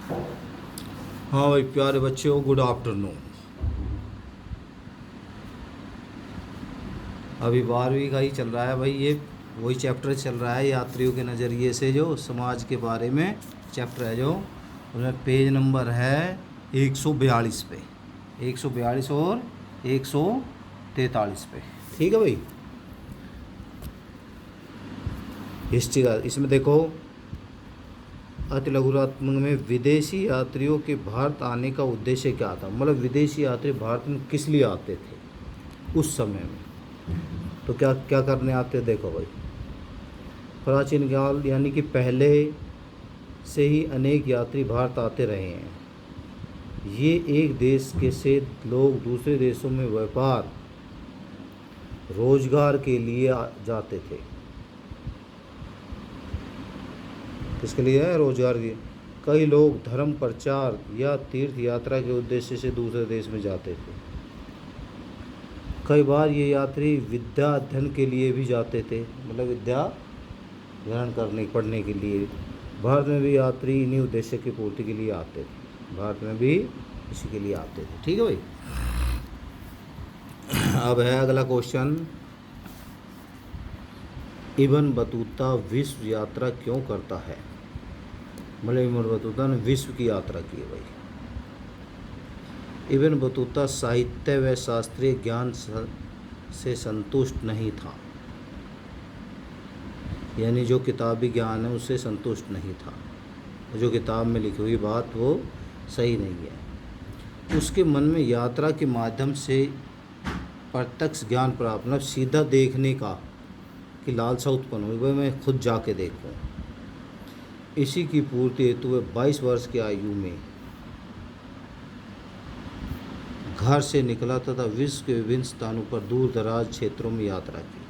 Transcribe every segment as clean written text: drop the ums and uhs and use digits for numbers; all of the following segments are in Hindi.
हाँ भाई प्यारे बच्चों, गुड आफ्टरनून। अभी 12वीं का ही चल रहा है भाई, ये वही चैप्टर चल रहा है यात्रियों के नज़रिए से, जो समाज के बारे में चैप्टर है, जो उसमें पेज नंबर है 142 पे, 142 और 143 पे। ठीक है भाई। हिस्ट्री का इसमें देखो, अति लघुरात्मक में विदेशी यात्रियों के भारत आने का उद्देश्य क्या था, मतलब विदेशी यात्री भारत में किस लिए आते थे उस समय में, तो क्या क्या करने आते, देखो भाई। प्राचीन काल यानी कि पहले से ही अनेक यात्री भारत आते रहे हैं। ये एक देश के से लोग दूसरे देशों में व्यापार रोजगार के लिए जाते थे। किसके लिए है, रोजगार के। कई लोग धर्म प्रचार या तीर्थ यात्रा के उद्देश्य से दूसरे देश में जाते थे। कई बार ये यात्री विद्या अध्ययन के लिए भी जाते थे, मतलब विद्या ग्रहण करने पढ़ने के लिए। भारत में भी यात्री इन्हीं उद्देश्य की पूर्ति के लिए आते थे, भारत में भी इसी के लिए आते थे। ठीक है भाई। अब है अगला क्वेश्चन, इब्न बतूता विश्व यात्रा क्यों करता है, मतलब इब्न बतूता ने विश्व की यात्रा की है भाई। इब्न बतूता साहित्य व शास्त्रीय ज्ञान से संतुष्ट नहीं था, यानी जो किताबी ज्ञान है उससे संतुष्ट नहीं था, जो किताब में लिखी हुई बात वो सही नहीं है। उसके मन में यात्रा के माध्यम से प्रत्यक्ष ज्ञान प्राप्त, मतलब सीधा देखने का की लालसा उत्पन्न हुई, वह मैं खुद जाके देखूं। इसी की पूर्ति हेतु वह 22 वर्ष की आयु में घर से निकला तथा विश्व के विभिन्न स्थानों पर दूर दराज क्षेत्रों में यात्रा की।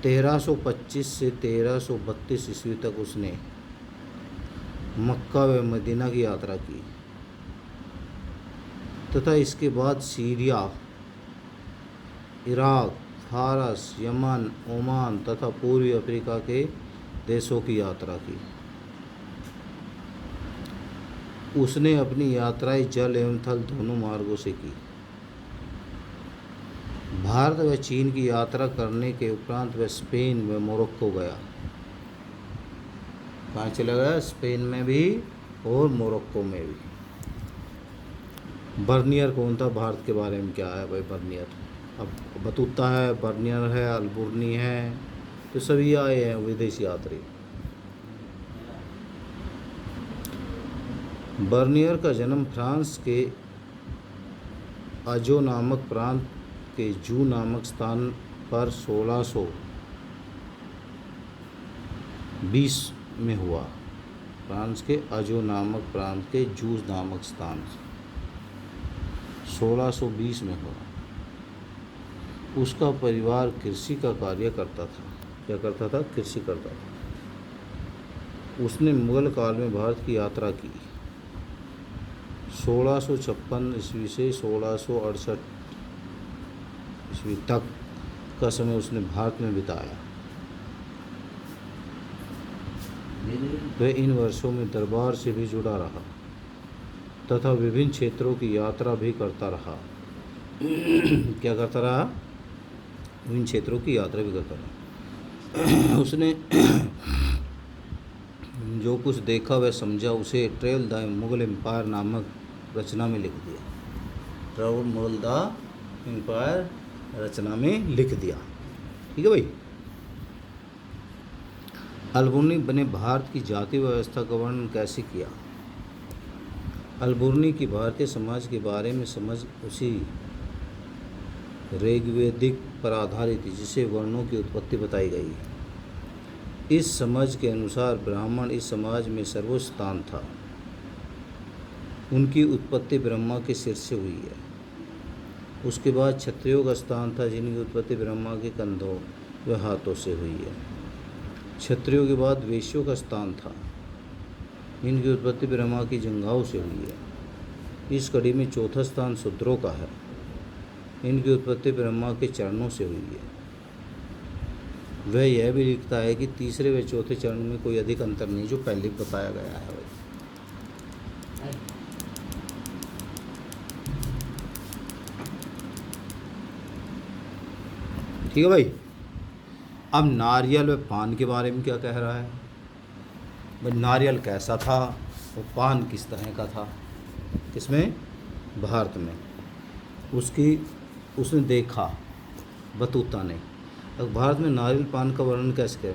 1325 से 1332 ईस्वी तक उसने मक्का व मदीना की यात्रा की तथा इसके बाद सीरिया, इराक, फारस, यमन, ओमान तथा पूर्वी अफ्रीका के देशों की यात्रा की। उसने अपनी यात्राएं जल एवं थल दोनों मार्गों से की। भारत व चीन की यात्रा करने के उपरांत वह स्पेन व मोरक्को गया। कहाँ चला गया, स्पेन में भी और मोरक्को में भी। बर्नियर कौन था, भारत के बारे में क्या है भाई बर्नियर। अब बतूता है, बर्नियर है, अल्बुर्नी है, तो सभी आए हैं विदेशी यात्री। बर्नियर का जन्म फ्रांस के अजो नामक प्रांत के जू नामक स्थान पर 1620 में हुआ। फ्रांस के अजो नामक प्रांत के जू नामक स्थान 1620 में हुआ। उसका परिवार कृषि का कार्य करता था। क्या करता था, कृषि करता था। उसने मुगल काल में भारत की यात्रा की। 1656 ईस्वी से 1668 ईस्वी तक का समय उसने भारत में बिताया। वह इन वर्षों में दरबार से भी जुड़ा रहा तथा विभिन्न क्षेत्रों की यात्रा भी करता रहा। क्या करता रहा, विभिन्न क्षेत्रों की यात्रा भी करता रहा। उसने जो कुछ देखा वह समझा, उसे ट्रेवल द मुगल एम्पायर नामक रचना में लिख दिया। ट्रेवल मुगल द एम्पायर रचना में लिख दिया। ठीक है भाई। अल्बुर्नी बने भारत की जाति व्यवस्था का वर्णन कैसे किया। अल्बुर्नी की भारतीय समाज के बारे में समझ उसी ऋग्वेदिक पर आधारित थी जिसे वर्णों की उत्पत्ति बताई गई है। इस समझ के अनुसार ब्राह्मण इस समाज में सर्वोच्च स्थान था। उनकी उत्पत्ति ब्रह्मा के सिर से हुई है। उसके बाद क्षत्रियों का स्थान था जिनकी उत्पत्ति ब्रह्मा के कंधों व हाथों से हुई है। क्षत्रियों के बाद वैश्यों का स्थान था। इनकी उत्पत्ति ब्रह्मा की जंघाओं से हुई है। इस कड़ी में चौथा स्थान शूद्रों का है। इनकी उत्पत्ति ब्रह्मा के चरणों से हुई है। वह यह भी लिखता है कि तीसरे व चौथे चरण में कोई अधिक अंतर नहीं, जो पहले बताया गया है भाई। ठीक है भाई। अब नारियल व पान के बारे में क्या कह रहा है भाई, नारियल कैसा था और पान किस तरह का था, किसमें, भारत में। उसने देखा बतूता ने। अब भारत में नारियल पान का वर्णन कैसे किया,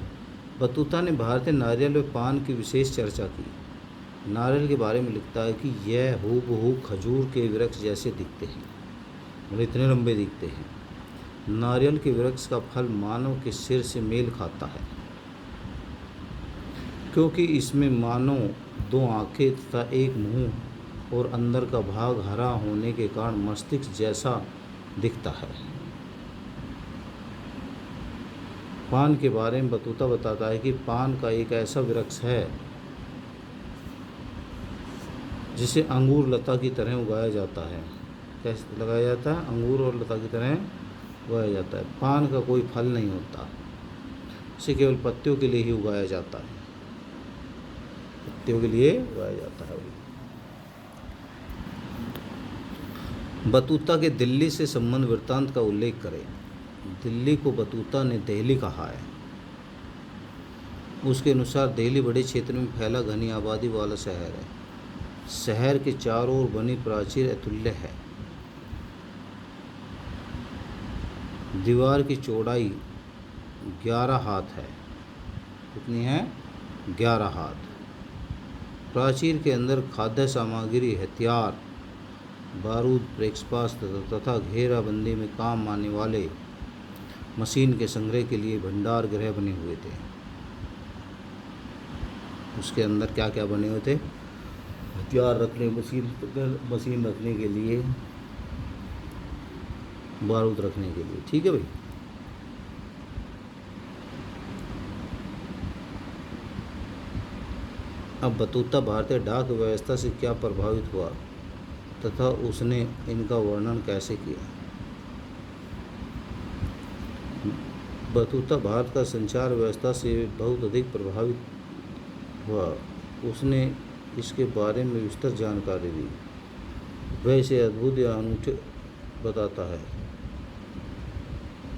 बतूता ने भारतीय नारियल व पान की विशेष चर्चा की। नारियल के बारे में लिखता है कि यह हूबहू खजूर के वृक्ष जैसे दिखते हैं, मतलब इतने लंबे दिखते हैं। नारियल के वृक्ष का फल मानव के सिर से मेल खाता है, क्योंकि इसमें मानव 2 आंखें तथा 1 मुंह और अंदर का भाग हरा होने के कारण मस्तिष्क जैसा दिखता है। पान के बारे में बतूता बताता है कि पान का एक ऐसा वृक्ष है जिसे अंगूर लता की तरह उगाया जाता है। कैसे लगाया जाता है, अंगूर और लता की तरह उगाया जाता है। पान का कोई फल नहीं होता, इसे केवल पत्तियों के लिए ही उगाया जाता है, पत्तियों के लिए उगाया जाता है। बतूता के दिल्ली से संबंध वृत्तांत का उल्लेख करें। दिल्ली को बतूता ने दिल्ली कहा है। उसके अनुसार दिल्ली बड़े क्षेत्र में फैला घनी आबादी वाला शहर है। शहर के चारों ओर बनी प्राचीर अतुल्य है। दीवार की चौड़ाई 11 हाथ है। कितनी है, 11 हाथ। प्राचीर के अंदर खाद्य सामग्री, हथियार, बारूद, प्रेक्षपात तथा घेराबंदी में काम आने वाले मशीन के संग्रह के लिए भंडार गृह बने हुए थे। उसके अंदर क्या क्या बने हुए थे, हथियार रखने, मशीन रखने के लिए, बारूद रखने के लिए। ठीक है भाई। अब बतूता भारतीय डाक व्यवस्था से क्या प्रभावित हुआ तथा उसने इनका वर्णन कैसे किया। बतूता भारत का संचार व्यवस्था से बहुत अधिक प्रभावित हुआ। उसने इसके बारे में विस्तृत जानकारी दी। वह इसे अद्भुत या अनूठे बताता है।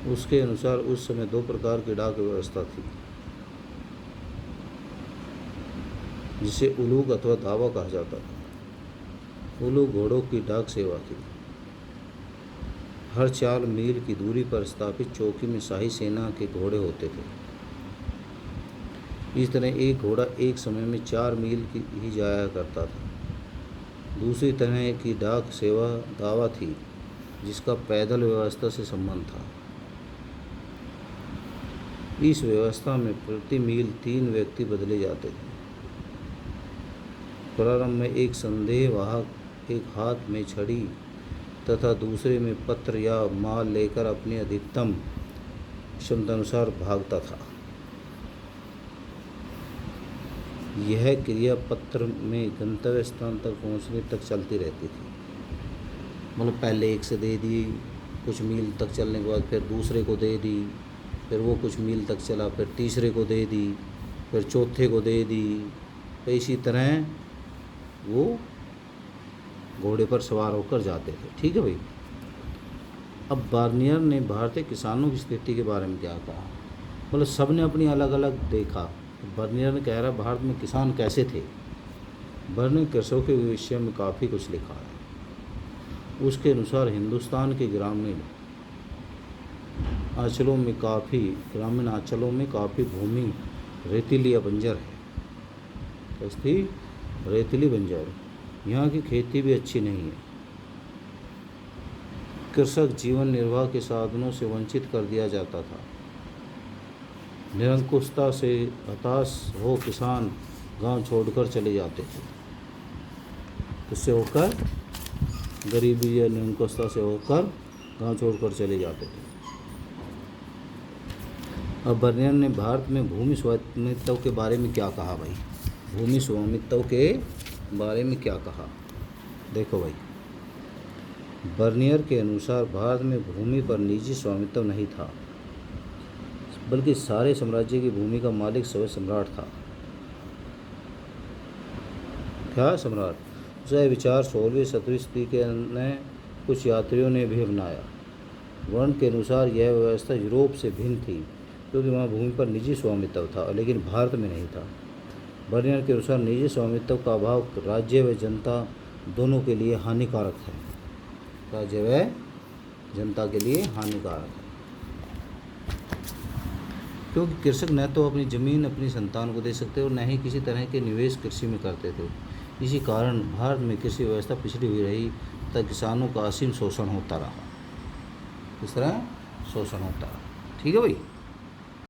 उसके अनुसार उस समय 2 प्रकार की डाक व्यवस्था थी, जिसे उलूक अथवा दावा कहा जाता था। उलूक घोड़ों की डाक सेवा थी। हर 4 मील की दूरी पर स्थापित चौकी में शाही सेना के घोड़े होते थे। इस तरह एक घोड़ा एक समय में 4 मील की ही जाया करता था। दूसरी तरह की डाक सेवा दावा थी, जिसका पैदल व्यवस्था से संबंध था। इस व्यवस्था में प्रति मील 3 व्यक्ति बदले जाते थे। प्रारंभ में एक संदेहवाहक एक हाथ में छड़ी तथा दूसरे में पत्र या माल लेकर अपनी अधिकतम क्षमतानुसार भागता था। यह क्रिया पत्र में गंतव्य स्थान तक पहुंचने तक चलती रहती थी। मतलब पहले एक से दे दी, कुछ मील तक चलने के बाद फिर दूसरे को दे दी, फिर वो कुछ मील तक चला, फिर तीसरे को दे दी, फिर चौथे को दे दी। तो इसी तरह वो घोड़े पर सवार होकर जाते थे। ठीक है भाई। अब बार्नियर ने भारतीय किसानों की स्थिति के बारे में क्या कहा, मतलब सब ने अपनी अलग अलग देखा। बर्नियर ने कह रहा भारत में किसान कैसे थे। बर्नियर कृषकों के विषय में काफ़ी कुछ लिखा है। उसके अनुसार हिंदुस्तान के ग्रामीण अंचलों में काफ़ी भूमि रेतीली या बंजर है। कैसी रेतीली बंजर, यहाँ की खेती भी अच्छी नहीं है। कृषक जीवन निर्वाह के साधनों से वंचित कर दिया जाता था। निरंकुशता से हताश हो किसान गांव छोड़कर चले जाते थे। इससे होकर गरीबी या निरंकुशता से होकर गांव छोड़कर चले जाते थे। अब बर्नियर ने भारत में भूमि स्वामित्व के बारे में क्या कहा भाई, भूमि स्वामित्व के बारे में क्या कहा, देखो भाई। बर्नियर के अनुसार भारत में भूमि पर निजी स्वामित्व नहीं था, बल्कि सारे साम्राज्य की भूमि का मालिक स्वयं सम्राट था। क्या सम्राट। यह विचार 16वीं 17वीं सदी के अन्य कुछ यात्रियों ने भी अपनाया। वर्ण के अनुसार यह व्यवस्था यूरोप से भिन्न थी, क्योंकि वहाँ भूमि पर निजी स्वामित्व था, लेकिन भारत में नहीं था। बर्नियर के अनुसार निजी स्वामित्व का अभाव राज्य व जनता दोनों के लिए हानिकारक है। राज्य व जनता के लिए हानिकारक है, क्योंकि कृषक न तो अपनी ज़मीन अपनी संतान को दे सकते और न ही किसी तरह के निवेश कृषि में करते थे। इसी कारण भारत में कृषि व्यवस्था पिछड़ी हुई रही तथा किसानों का असीम शोषण होता रहा। इस तरह शोषण होता रहा। ठीक है भाई।